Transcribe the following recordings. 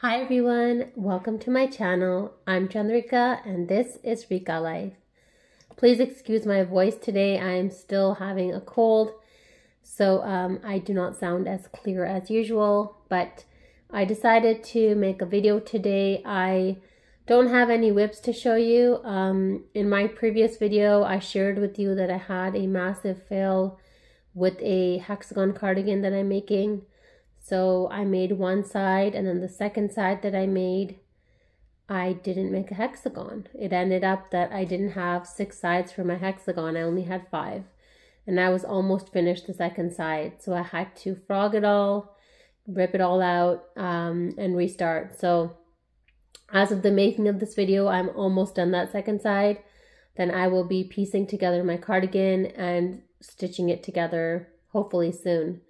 Hi everyone, welcome to my channel. I'm Chandrika and this is Rika Life. Please excuse my voice today. I'm still having a cold, so I do not sound as clear as usual, but I decided to make a video today. I don't have any whips to show you. In my previous video, I shared with you that I had a massive fail with a hexagon cardigan that I'm making. So I made one side, and then the second side that I made, I didn't make a hexagon. It ended up that I didn't have 6 sides for my hexagon. I only had 5. And I was almost finished the second side. So I had to frog it all, rip it all out, and restart. So as of the making of this video, I'm almost done that second side. Then I will be piecing together my cardigan and stitching it together hopefully soon.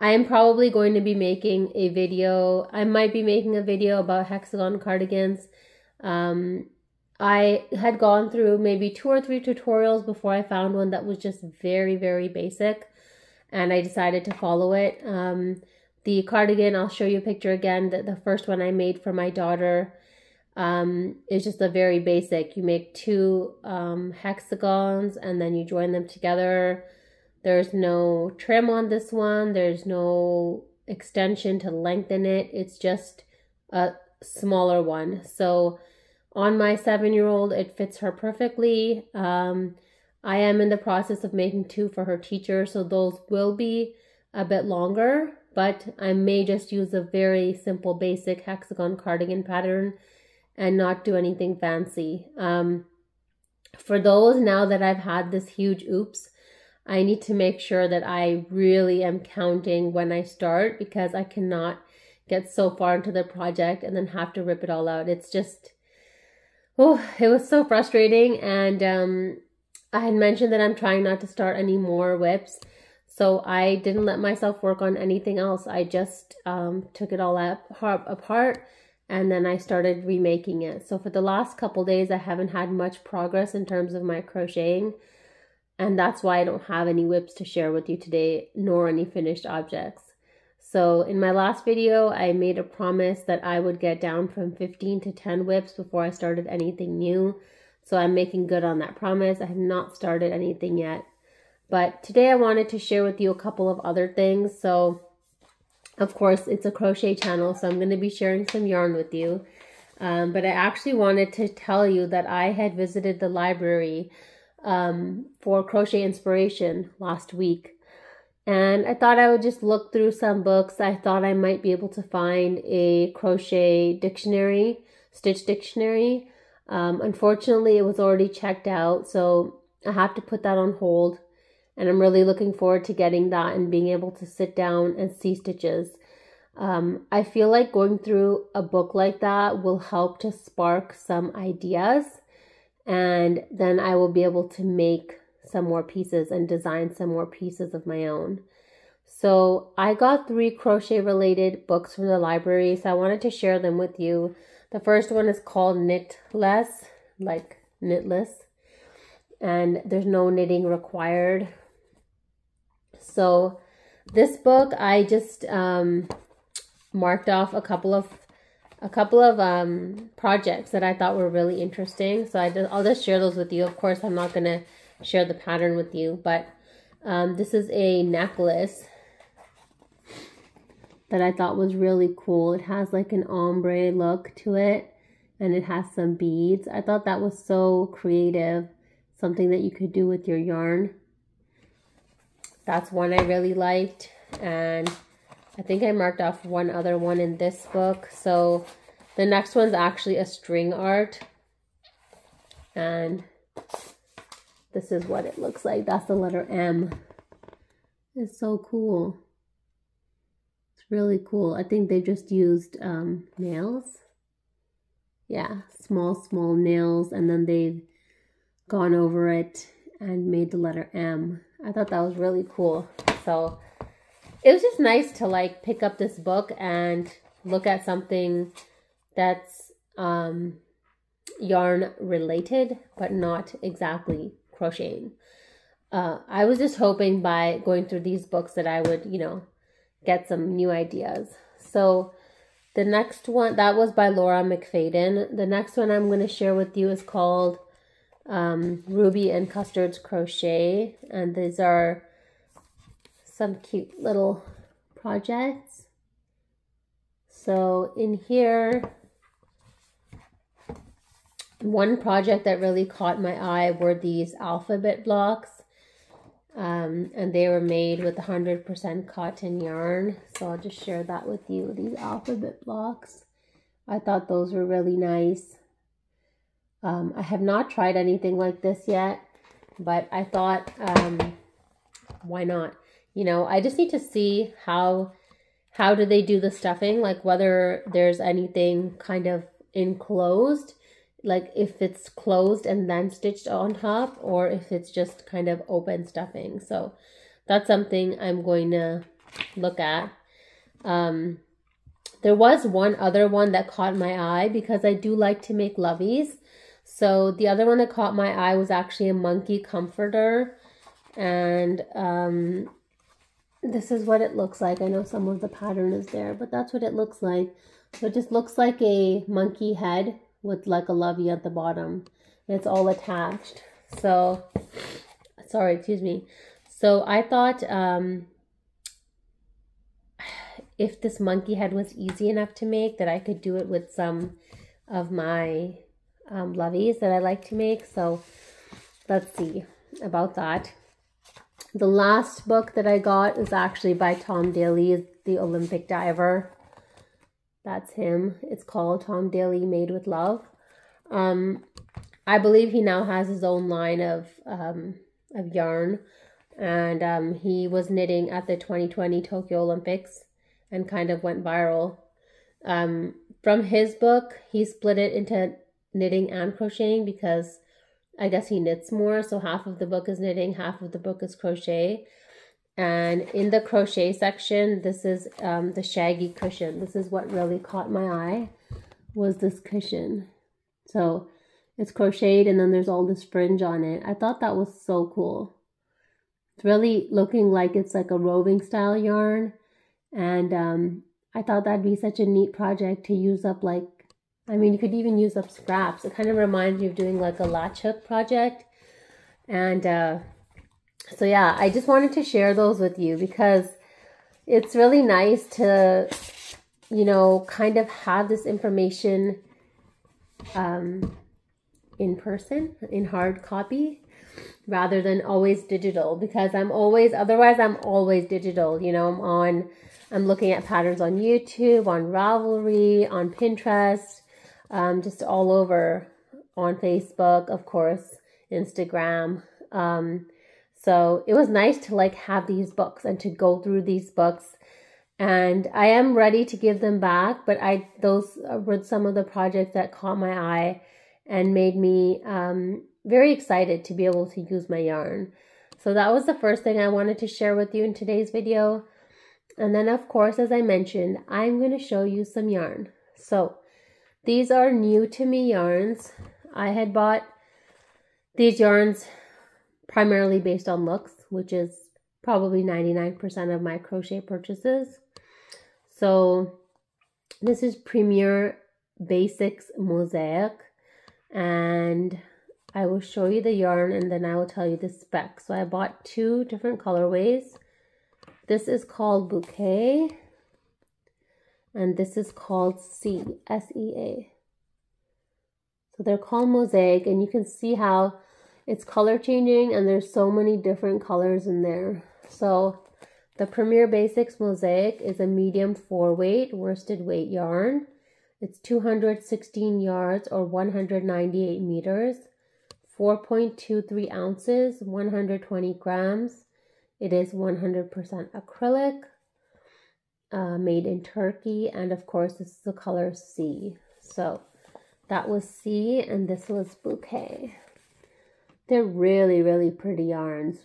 I am probably going to be making a video. I might be making a video about hexagon cardigans. I had gone through maybe 2 or 3 tutorials before I found one that was just very, very basic, and I decided to follow it. The cardigan, I'll show you a picture again. The first one I made for my daughter is just a very basic. You make 2 hexagons and then you join them together. There's no trim on this one. There's no extension to lengthen it. It's just a smaller one. So on my 7-year-old, it fits her perfectly. I am in the process of making 2 for her teacher, so those will be a bit longer, but I may just use a very simple basic hexagon cardigan pattern and not do anything fancy. For those, now that I've had this huge oops, I need to make sure that I really am counting when I start, because I cannot get so far into the project and then have to rip it all out. It's just, oh, it was so frustrating. And I had mentioned that I'm trying not to start any more whips. So I didn't let myself work on anything else. I just took it all apart and then I started remaking it. So for the last couple days, I haven't had much progress in terms of my crocheting. And that's why I don't have any whips to share with you today, nor any finished objects. So in my last video, I made a promise that I would get down from 15 to 10 whips before I started anything new. So I'm making good on that promise. I have not started anything yet. But today I wanted to share with you a couple of other things. So of course, it's a crochet channel, so I'm going to be sharing some yarn with you. But I actually wanted to tell you that I had visited the library for crochet inspiration last week, and I thought I would just look through some books. I thought I might be able to find a crochet dictionary, stitch dictionary. Unfortunately, it was already checked out, so I have to put that on hold, and I'm really looking forward to getting that and being able to sit down and see stitches. I feel like going through a book like that will help to spark some ideas, and then I will be able to make some more pieces and design some more pieces of my own. So I got 3 crochet related books from the library, so I wanted to share them with you. The first one is called Knitless, like knitless, and there's no knitting required. So this book, I just marked off a couple of projects that I thought were really interesting. So I'll just share those with you. Of course, I'm not going to share the pattern with you, but this is a necklace that I thought was really cool. It has like an ombre look to it, and it has some beads. I thought that was so creative, something that you could do with your yarn. That's one I really liked, and I think I marked off one other one in this book. So the next one's actually a string art, and this is what it looks like. That's the letter M. It's so cool. It's really cool. I think they just used nails. Yeah, small nails, and then they've gone over it and made the letter M. I thought that was really cool. So it was just nice to like pick up this book and look at something that's yarn related, but not exactly crocheting. I was just hoping by going through these books that I would, get some new ideas. So the next one, that was by Laura McFadden. The next one I'm going to share with you is called Ruby and Custard's Crochet. And these are some cute little projects. So in here, one project that really caught my eye were these alphabet blocks. And they were made with 100% cotton yarn. So I'll just share that with you, these alphabet blocks. I thought those were really nice. I have not tried anything like this yet, but I thought, why not? You know, I just need to see how do they do the stuffing, like whether there's anything kind of enclosed, like if it's closed and then stitched on top, or if it's just kind of open stuffing. So that's something I'm going to look at. There was one other one that caught my eye because I do like to make loveys. So the other one that caught my eye was actually a monkey comforter. And this is what it looks like. I know some of the pattern is there, but that's what it looks like. So it just looks like a monkey head with like a lovey at the bottom. It's all attached. So, sorry, excuse me. So I thought if this monkey head was easy enough to make, that I could do it with some of my loveys that I like to make. So let's see about that. The last book that I got is actually by Tom Daly, the Olympic diver. That's him. It's called Tom Daly Made with Love. I believe he now has his own line of yarn, and he was knitting at the 2020 Tokyo Olympics and kind of went viral. From his book, he split it into knitting and crocheting because I guess he knits more. So half of the book is knitting, half of the book is crochet. And in the crochet section, this is the shaggy cushion. This is what really caught my eye, was this cushion. So it's crocheted and then there's all this fringe on it. I thought that was so cool. It's really looking like it's like a roving style yarn. And I thought that'd be such a neat project to use up, like, I mean, you could even use up scraps. It kind of reminds me of doing like a latch hook project. And so yeah, I just wanted to share those with you because it's really nice to, you know, kind of have this information in person, in hard copy, rather than always digital, because otherwise I'm always digital. You know, I'm looking at patterns on YouTube, on Ravelry, on Pinterest, just all over, on Facebook, of course, Instagram. So it was nice to like have these books and to go through these books, and I am ready to give them back, but those were some of the projects that caught my eye and made me very excited to be able to use my yarn. So that was the first thing I wanted to share with you in today's video. And then of course, as I mentioned, I'm going to show you some yarn. So these are new to me yarns. I had bought these yarns primarily based on looks, which is probably 99% of my crochet purchases. So this is Premier Basics Mosaic, and I will show you the yarn and then I will tell you the specs. So I bought 2 different colorways. This is called Bouquet, and this is called C, S-E-A. So they're called Mosaic, and you can see how it's color changing, and there's so many different colors in there. So the Premier Basics Mosaic is a medium 4-weight worsted weight yarn. It's 216 yards or 198 meters, 4.23 ounces, 120 grams. It is 100% acrylic, made in Turkey, and of course this is the color C. So that was C and this was Bouquet. They're really, really pretty yarns.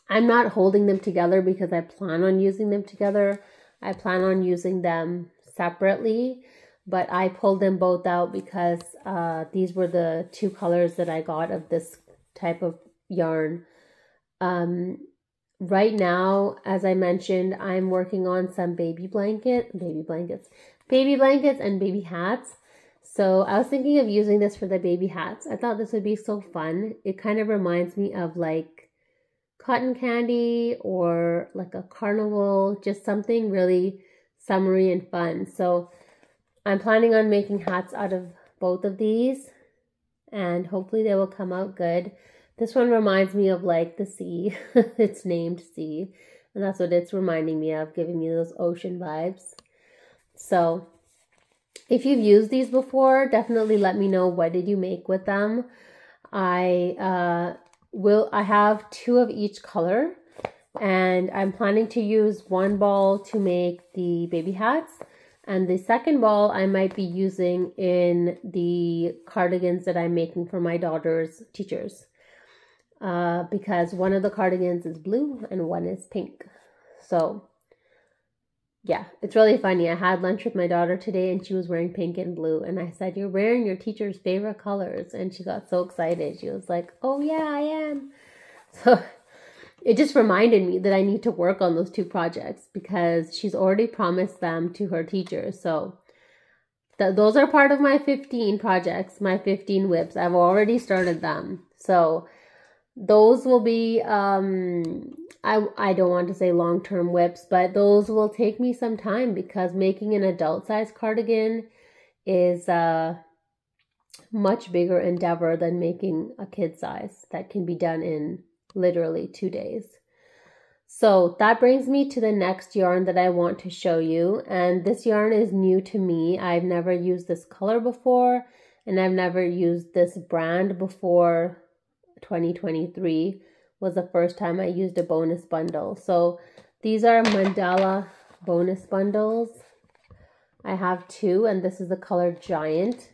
I'm not holding them together because I plan on using them together. I plan on using them separately, but I pulled them both out because these were the 2 colors that I got of this type of yarn. right now, as I mentioned, I'm working on some baby blankets and baby hats. So I was thinking of using this for the baby hats. I thought this would be so fun. It kind of reminds me of like cotton candy or like a carnival, just something really summery and fun. So I'm planning on making hats out of both of these, and hopefully they will come out good. This one reminds me of like the sea. It's named Sea, and that's what it's reminding me of, giving me those ocean vibes. So if you've used these before, definitely let me know, what did you make with them. I have 2 of each color, and I'm planning to use one ball to make the baby hats, and the second ball I might be using in the cardigans that I'm making for my daughter's teachers. Because one of the cardigans is blue and one is pink. So yeah, it's really funny. I had lunch with my daughter today and she was wearing pink and blue. And I said, "You're wearing your teacher's favorite colors." And she got so excited. She was like, "Oh yeah, I am." So it just reminded me that I need to work on those 2 projects because she's already promised them to her teachers. So those are part of my 15 projects, my 15 whips. I've already started them. So those will be, I don't want to say long-term whips, but those will take me some time because making an adult size cardigan is a much bigger endeavor than making a kid size that can be done in literally 2 days. So that brings me to the next yarn that I want to show you. And this yarn is new to me. I've never used this color before, and I've never used this brand before. 2023 was the first time I used a bonus bundle. So these are mandala bonus bundles. I have 2, and this is the color Giant.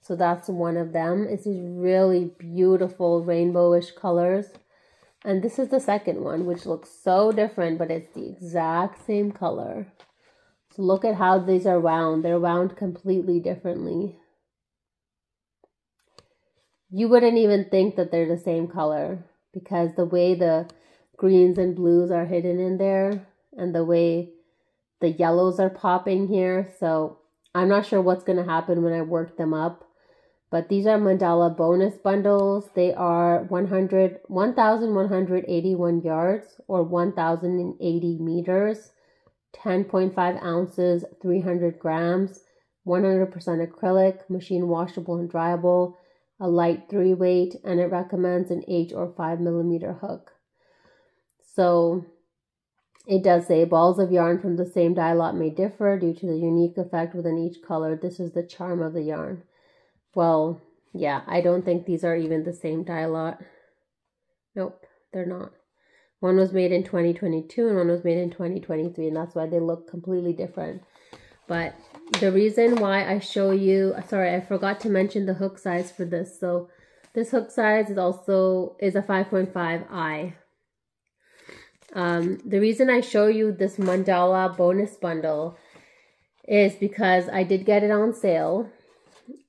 So that's one of them. It's these really beautiful rainbowish colors. And this is the second one, which looks so different, but it's the exact same color. So look at how these are wound. They're wound completely differently. You wouldn't even think that they're the same color because the way the greens and blues are hidden in there and the way the yellows are popping here. So I'm not sure what's going to happen when I work them up. But these are mandala bonus bundles. They are 1,181 yards or 1,080 meters, 10.5 ounces, 300 grams, 100% acrylic, machine washable and dryable, a light 3 weight, and it recommends an 8 or 5 millimeter hook. So it does say balls of yarn from the same dye lot may differ due to the unique effect within each color. This is the charm of the yarn. Well, yeah, I don't think these are even the same dye lot. Nope, they're not. One was made in 2022 and one was made in 2023, and that's why they look completely different. But the reason why I show you, sorry, I forgot to mention the hook size for this. So this hook size is a 5.5I. The reason I show you this mandala bonus bundle is because I did get it on sale,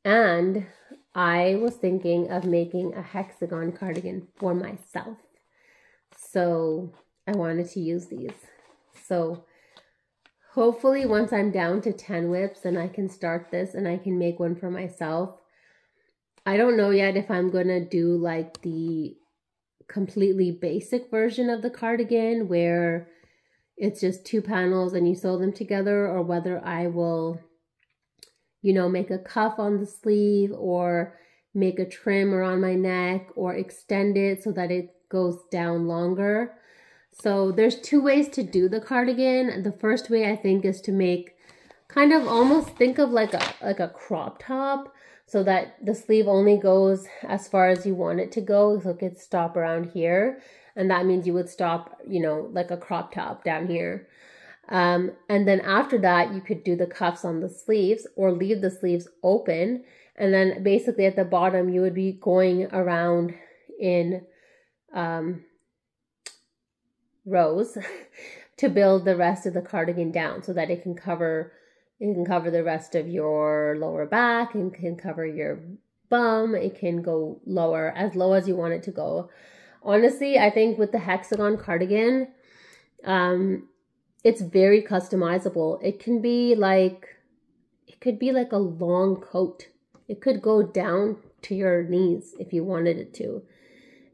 and I was thinking of making a hexagon cardigan for myself. So I wanted to use these. So hopefully once I'm down to 10 whips, then I can start this and I can make one for myself. I don't know yet if I'm going to do like the completely basic version of the cardigan where it's just 2 panels and you sew them together, or whether I will, you know, make a cuff on the sleeve or make a trim around my neck or extend it so that it goes down longer. So there's 2 ways to do the cardigan. The first way I think is to make kind of almost think of like a crop top, so that the sleeve only goes as far as you want it to go. So it could stop around here. And that means you would stop, you know, like a crop top down here. And then after that, you could do the cuffs on the sleeves or leave the sleeves open. And then basically at the bottom, you would be going around in rows to build the rest of the cardigan down so that it can cover the rest of your lower back, and can cover your bum. It can go lower, as low as you want it to go. honestly, I think with the hexagon cardigan, it's very customizable. It could be like a long coat. It could go down to your knees if you wanted it to.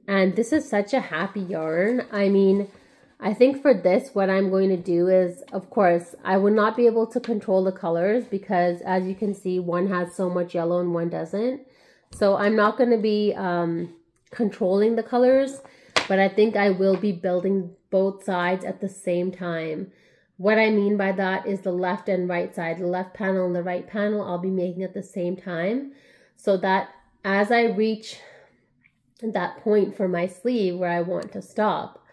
And this is such a happy yarn. I mean, I think for this, what I'm going to do is, of course, I would not be able to control the colors because as you can see, one has so much yellow and one doesn't. So I'm not going to be controlling the colors, but I think I will be building both sides at the same time. What I mean by that is the left and right side, the left panel and the right panel, I'll be making at the same time, so that as I reach that point for my sleeve where I want to stop,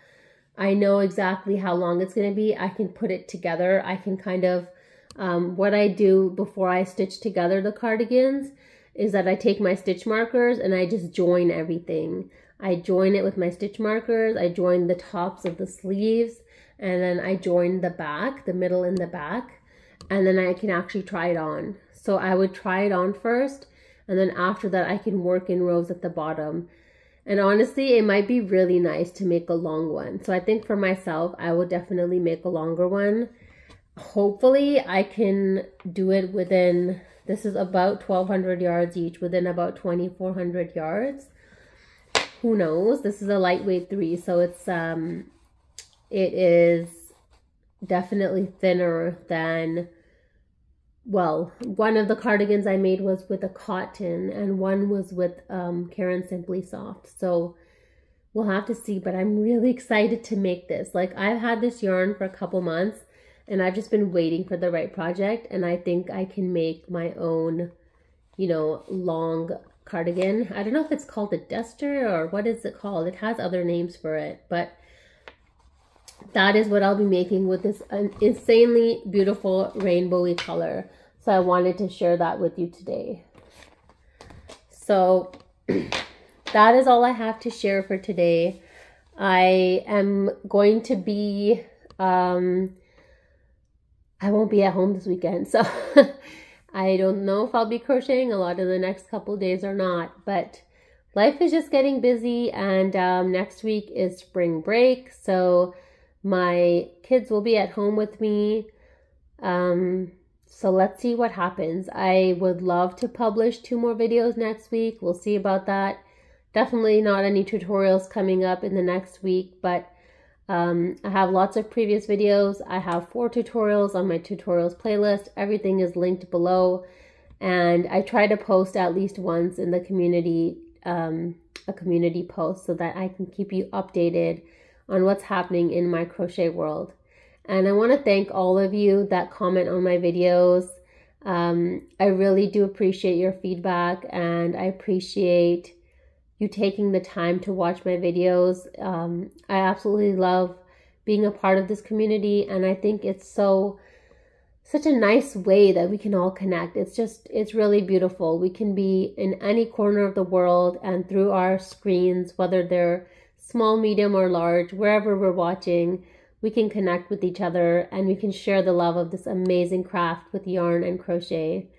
I know exactly how long it's going to be. I can put it together. I can kind of, what I do before I stitch together the cardigans is that I take my stitch markers and I just join everything. I join it with my stitch markers. I join the tops of the sleeves, and then I join the back, the middle and the back, and then I can actually try it on. So I would try it on first, and then after that I can work in rows at the bottom. And honestly, it might be really nice to make a long one. So I think for myself, I will definitely make a longer one. Hopefully I can do it within, this is about 1,200 yards each, within about 2,400 yards. Who knows? This is a lightweight 3, so it is definitely thinner than, well, one of the cardigans I made was with a cotton and one was with Karen Simply Soft. So we'll have to see, but I'm really excited to make this. Like, I've had this yarn for a couple months and I've just been waiting for the right project, and I think I can make my own, you know, long cardigan. I don't know if it's called a duster or what is it called. It has other names for it, but that is what I'll be making with this insanely beautiful rainbowy color. So I wanted to share that with you today. So that is all I have to share for today. I am going to be, I won't be at home this weekend, so I don't know if I'll be crocheting a lot in the next couple days or not, but life is just getting busy, and next week is spring break, so my kids will be at home with me. So let's see what happens. I would love to publish 2 more videos next week. We'll see about that. Definitely not any tutorials coming up in the next week, but I have lots of previous videos. I have 4 tutorials on my tutorials playlist. Everything is linked below, and I try to post at least once in the community, a community post, so that I can keep you updated on what's happening in my crochet world. And I want to thank all of you that comment on my videos. I really do appreciate your feedback, and I appreciate you taking the time to watch my videos. I absolutely love being a part of this community, and I think it's such a nice way that we can all connect. It's really beautiful. We can be in any corner of the world, and through our screens, whether they're small, medium, or large, wherever we're watching, we can connect with each other, and we can share the love of this amazing craft with yarn and crochet.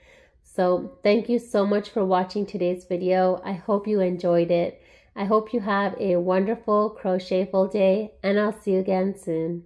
So thank you so much for watching today's video. I hope you enjoyed it. I hope you have a wonderful crochetful day, and I'll see you again soon.